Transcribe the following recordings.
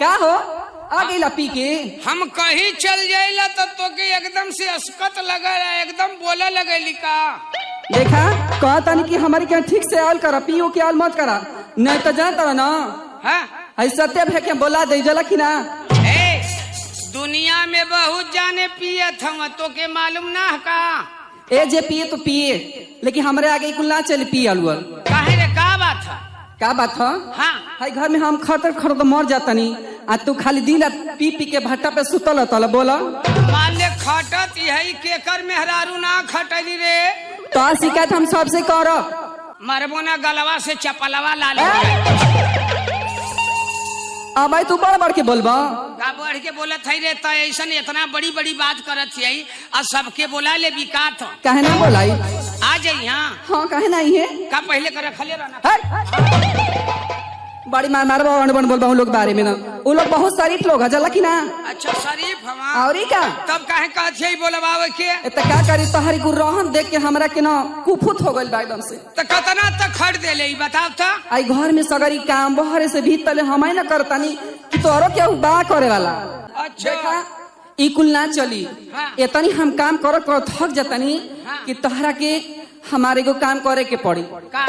का हो आ गईला पी के? हम कहीं चल जाइला तो के एकदम से अस्कत लगा रहा, एकदम बोला लगेली का। देखा कहता कि हमारे क्या ठीक से आल करा, पियो के आल मत करा, नहीं तो जानता ना ऐसा है क्या बोला दे जला कि ना। दुनिया में बहुत जाने पियत हम, तो के मालूम ना है का। ए जे पिए तो पिए, लेकिन हमारे आगे कुल ना चल पिए अलुअल। काहे रे, का बात है? का बात है? हाँ हाय घर में हम खतर खतर मर जाता नहीं, आ तू खाली दिन रात पी पी के भट्टा पे सुतल तल बोला। मान ले खटत यही केकर मेहरारू ना खटली रे। तो शिकायत हम सबसे करब, मरबो ना गलवा से चपलवा ला ले। अब भाई तू बढ़ बढ़ के बोलबा का बढ़ के बोलत है रे, तो ऐसा इतना बड़ी बड़ी बात करत है और सबके बोला ले बिकात। काहे ना बोलाई? आ जाई। हाँ काहे ना है का पहले कर रखले रहना। बड़ी मार बन बोलबा लोग बारे में ना, वो लोग बहुत शरीफ लोग है जला कि ना। अच्छा शरीफ हवा और का तब काहे कहत है बोलबावे के। त का करी तोहरी गुरहन देख के हमरा के ना कुफुत हो गइल बा एकदम से। तो कतना तक खड़ दे ले बताओ तो। आई घर में सगरी काम बहरे से भीतर हमें ना करतानी कि तोरो क्या बा करे वाला। अच्छा देखा ई कुल ना चली। हाँ। इतनी हम काम करत करत थक जातानी कि तोहरा के हमारे को काम करे के पड़ी। का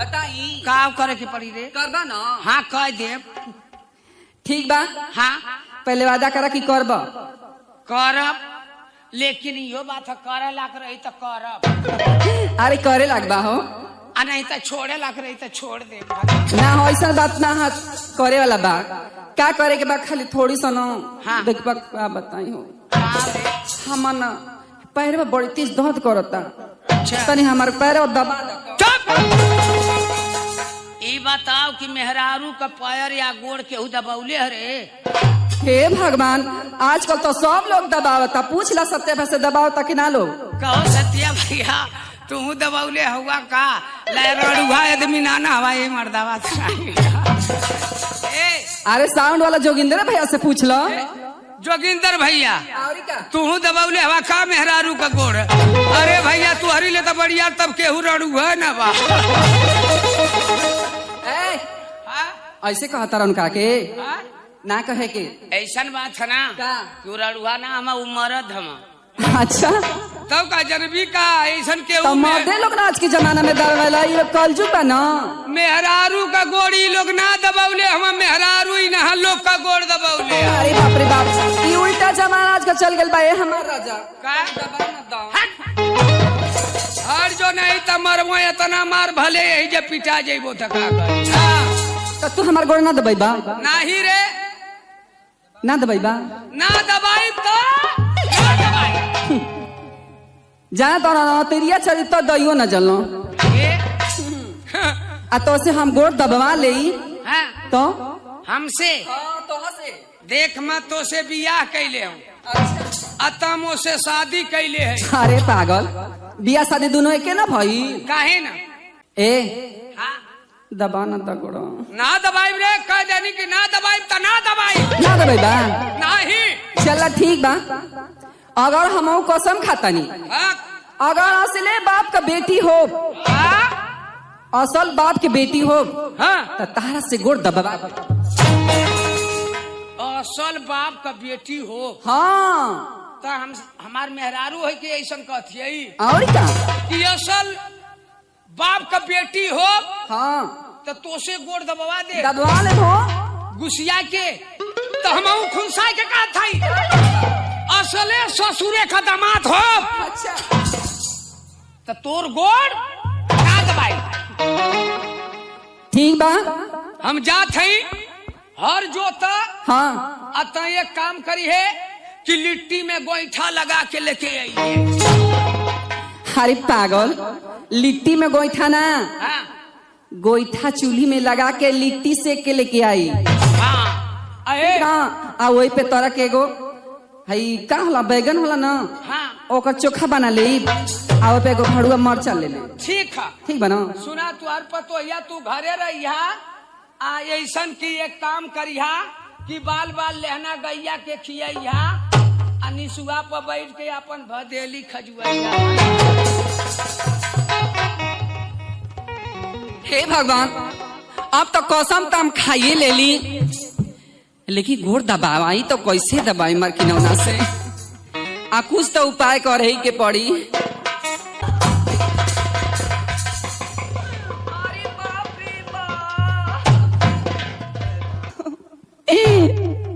बताई का करे के पड़ी रे? करबा ना? हाँ कह दे। ठीक बा, हाँ पहले वादा करा कि करबा। करब, लेकिन यो बात है करे लाग रही तो करब। अरे करे लगबा हो, आ नहीं तो छोड़े लाग रही तो छोड़ दे। ना हो ऐसा बात ना है करे वाला बा। का करे के बा खाली थोड़ी सा ना। हाँ। देख बा का बताई हो हम ना पैर बड़ी तेज दर्द करता। अच्छा तनी हमारे पैर दबा ई बताओ कि मेहरारू का पैर या गोड़ केहू दबौले हरे? हे भगवान, आजकल तो सब लोग दबावता, पूछ ला सत्य से दबावता कि ना लोग। कहो सत्या भैया तू दबौले हुआ का? लड़ुआ आदमी नाना हवा ये मर्दावा। अरे साउंड वाला जोगिंदर भैया से पूछ लो। जोगिंदर भैया और का तू दबौले हवा का मेहरारू का गोड़? अरे भैया तू हरी ले तो बढ़िया, तब केहू रड़ुआ ना बा। ऐसे कहता रहा उनका के ना कहे के। ऐसा बात है ना का? तू रड़ुआ ना हम उमरद हम। अच्छा तब का जनबी का ऐसा केहू तो मर्दे लोग ना आज के जमाना में दबावेला, ये लोग कलजुग बा ना। मेहरारू का गोड़ी लोग ना दबौले, हम मेहरारू ही ना लोग का गोड़ दबौले। अरे बाप रे बाप, ये उल्टा जमाना आज का चल गया बा। ये हमार राजा हर जो नहीं तो मरबो इतना मार भले यही जब पिटा जेबो तो का कर। तो तू हमार गोड़ ना दबाई बा? नहीं रे ना दबाई बा, ना दबाई तो ना दबाई। जा तो ना तेरिया चली तो दइयो ना जलो। आ तो से हम गोड़ दबवा ले हाँ तो हमसे देख मैं तो से बियाह कैले हूँ, अतमो से शादी कैले है। अरे पागल, बिया शादी दोनों एके ना भाई? काहे ना? ए हाँ दबा ना दगड़ो ना दबाई रे, कह देनी कि ना दबाई तो ना दबाई। ना दबाई बा? नहीं चला ठीक बा, अगर हम कसम खातानी हाँ अगर असले बाप का बेटी हो, हाँ असल बाप के बेटी हो हाँ तो तारा से गोड़ दबा। असल बाप का बेटी हो हाँ तो हम हमार मेहरारू है कि ऐसा कहती और का कि असल बाप का बेटी हो हाँ तो से गोड़ दबवा दे, दबवा ले हो गुस्सिया के तो हम खुनसा के कहा था असले ससुरे का दामाद हो। अच्छा तो तोर गोड़ ना दबाई। ठीक बा, हम जात हई हर जोता। हाँ अतः एक काम करी है कि लिट्टी में गोईठा लगा के लेके आई। अरे पागल, लिट्टी में गोईठा ना, हाँ गोईठा चूल्ही में लगा के लिट्टी सेक के लेके आई। हाँ अरे आ वही पे तोरा के एगो हई का होला बैगन होला ना, हाँ ओकर चोखा बना ले, आ पे एगो भड़ुआ मरचा ले ले। ठीक है ठीक बना? सुना तुहार पतोहिया तू घरे रहिया आ ऐसन की एक काम करिहा कि बाल बाल लहना गैया के खियैया आ निसुआ पर बैठ के अपन भदेली खजुआइया। हे भगवान, अब तो कसम तो हम खाइए ले ली, लेकिन गोड़ दबाई तो कैसे दबाई मरकिनौना से? आ कुछ तो उपाय करे के पड़ी।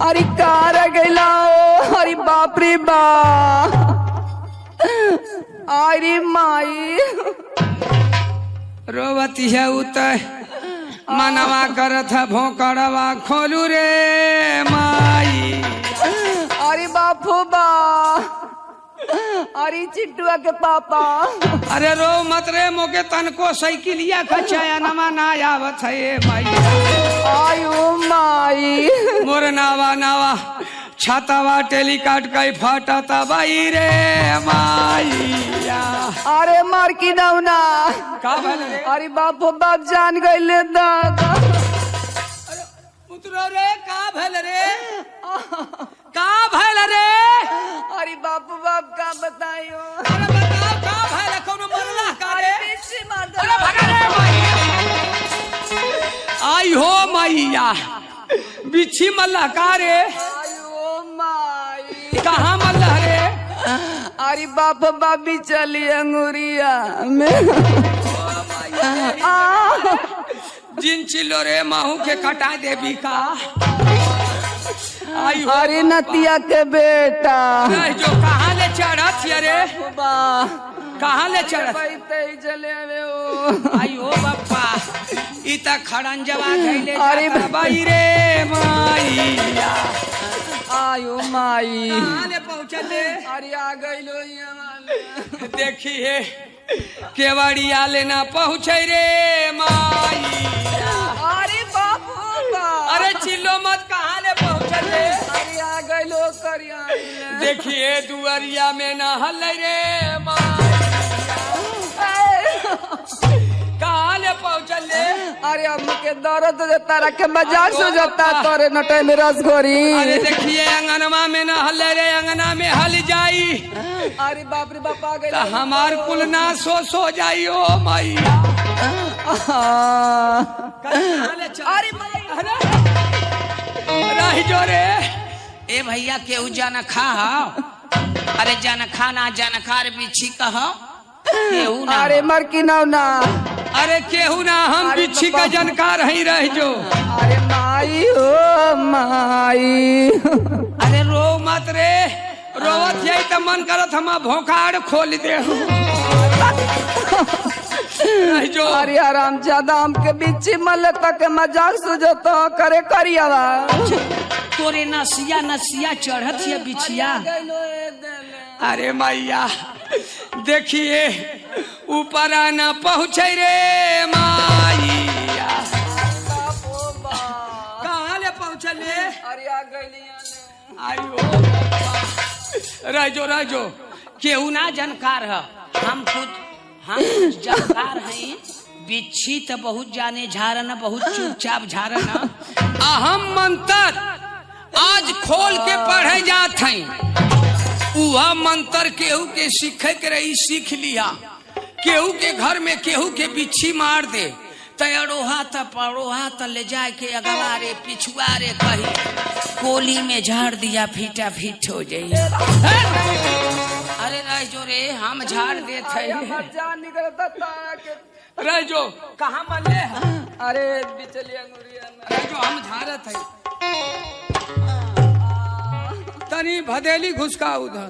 अरे कार गैला, अरे बाप रे बा, अरे माई रोवती है उतर मनवा करत है भोकड़वा खोलू रे माई। अरे बापू बा, अरे चिट्टुआ के पापा। अरे रो मत रे, मोके तनको साइकिलिया खचाया नमा ना आवत है माई। आयो माई मोर नावा नावा छातावा टेलीकाट कई फाटा तबाई रे माईया। अरे मरकिनौना का भल रे? अरे बापू बाप जान गईले दादा। उतरो रे, का भल रे? का भल रे? अरे बापू बाप का बताइयो? अरे बताओ का भल? कोनो मरला का रे? अरे भगा रे माईया। आई हो माईया, बिच्छी मल्ला का रे? आयो माई कहाँ मल्ला रे? अरे बाप बाबी चली अंगूरिया में। जिन चिल्लो रे माहू के कटा देवी का। आई हो अरे नतिया के बेटा जो कहाँ ले चढ़त रे? बा कहाँ ले चढ़त? चले हो। आई हो बापा, इता खड़ंजवा धैले अरे जाता बाई रे माईया। आयो माई कहाँ ले पहुँचले? अरे आ गईलो यहाँ। देखिए केवड़िया लेना पहुँचे रे माईया। अरे बापू बा, अरे चिल्लो मत, कहाँ ले पहुँचले? अरे आ गईलो करिया। देखिए दुआरिया में न हल रे माईया। कहाँ ले पहुँचले? अरे अब के दर्द देता रखे मजाक से जाता तोरे नटे में रसगोरी। अरे देखिए अंगनमा में न हल रे, अंगना में हल जाई अरे बाप रे बाप आ गए। तो हमार कुल ना सो जाई ओ माईया। अरे माई रही जो रे। ए भैया केहू जान खा अरे जान खा ना जान खा रे बिच्छी कह केहू ना। अरे मरकिनौना अरे केहू ना, हम अरे बिच्छी का बाबा। जानकार ही रह जो। अरे माई हो माई। अरे रो मत रे, रोवत यही तो मन करत हम भोकाड़ खोल दे रह जो। अरे आराम ज्यादा हमके बिच्छी मल तक मजाक सुझतो करे करियावा। तोरे नसिया नसिया चढ़त है बिछिया। अरे मैया देखिए ऊपर आना पहुँचे रे माईया। कहाँ ले पहुँचले? अरे आ गई। आयो रह जो केहू ना जानकार है, हम जानकार हैं। बिच्छी तो बहुत जाने झारन, बहुत चुपचाप झारन। अहम मंत्र आज खोल के पढ़े जात हैं। उहा मंत्र केहू के सीखे के रही सीख लिया। केहू के घर में केहू के बिच्छी मार दे तयरोहा त परोहा त ले जाए के अगवारे पिछुआरे कही कोली में झाड़ दिया फीटा फीट हो जाई। अरे रह जो रे, हम झाड़ देते जान निकलता तारा के। रह जो। कहाँ मले है? अरे बिचली अंगूरिया में। रह जो, हम झाड़त है। तनी भदेली घुसका उधर।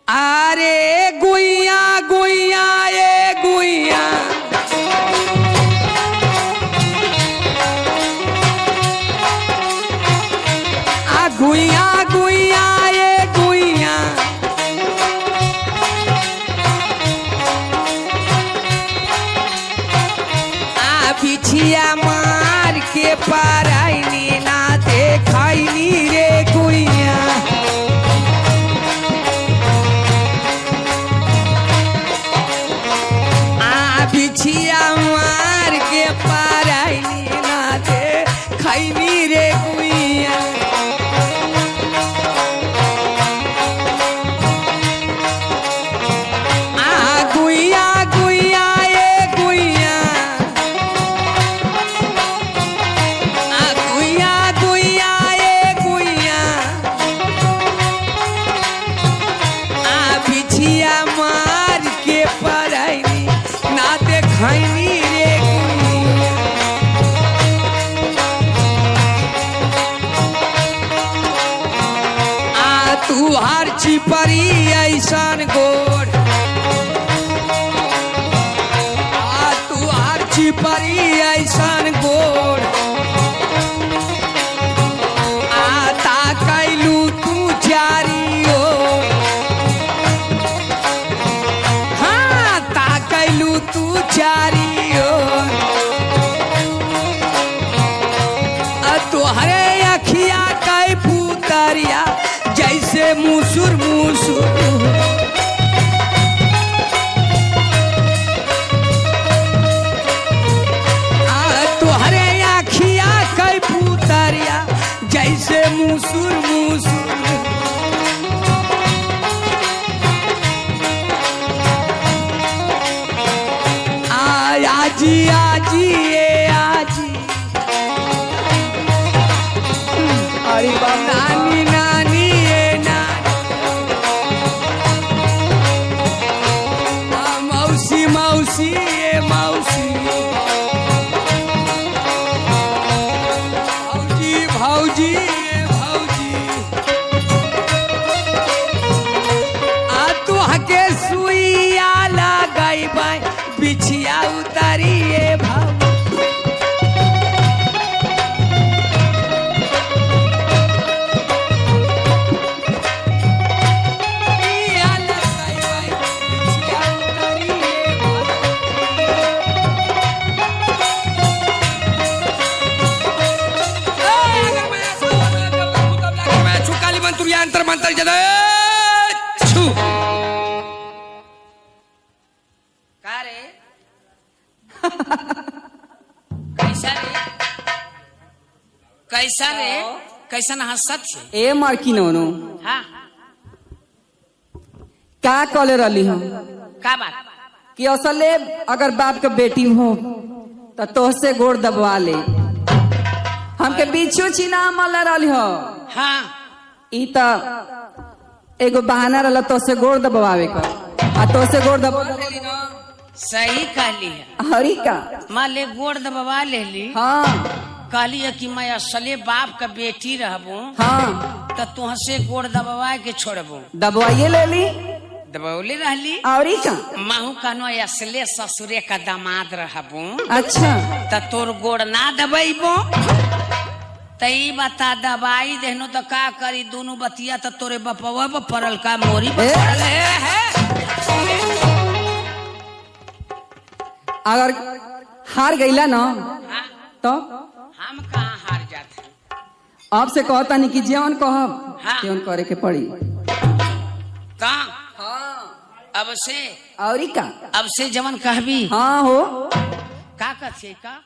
अरे गुइया गुइया ये गुइया आ गुइया गुइया ये गुइया आ बिछिया मार के पाराइनी ना देखाइनी रे गुइया। बिछिया मार के पाराइनी ना दे खैनी रे गुइया। आ गुइया गुइया ये गुइया ऐसन गोड़ आ तू आर चिपरी ऐसन गोड़ आता कैलू तू चारी ओर हाँ ता कैलू तू चारी ओर तोहरे अखिया कै पुतरिया जैसे मुसुर मुसुर तोहरे अखिया कै पुतरिया जैसे मुसुर मुसुर आजी आजी ए आजी अरे नानी नानी ए नानी मौसी मौसी ए मौसी भौजी भौजी ए भौजी आ तू हके सुइया लगैबै बिछिया उतारी ए भाऊ अंतर मंतर जदा छू का रे कैसा रे कैसा रे कैसन हंसत छे ए मार्की नोनो हाँ का कॉले रही हम का बात कि असले अगर बाप के बेटी हो तो तोहसे गोड़ दबवा ले हमके बीचू चिना मल रही हो हाँ ई त एगो बहाना रहला तोहसे गोड़ दबवावे का आ तोहसे गोड़ दबा सही कहली है हरी का माँ ले गोड़ दबवा ले ली हाँ कहली है कि मैं असले बाप का बेटी रहबू हाँ तो तुहसे गोड़ दबवा के छोड़बू दबवाइए ले ली दबौले रहली औरी का माहू कहनो असले ससुरे का दामाद रहबू अच्छा त तोर गोड़ ना दबैबो तई बता दबाई देहनो तो का करी दोनों बतिया तो तोरे बपवा पर पड़ल का मोरी पर पड़ल है अगर हार गईला ना हाँ? तो हम कहाँ हार जाते आपसे कहता नहीं कि जीवन कहब हाँ। जीवन करे के पड़ी कहाँ हाँ अब से औरी का अब से जवन कहबी हाँ हो का कथे का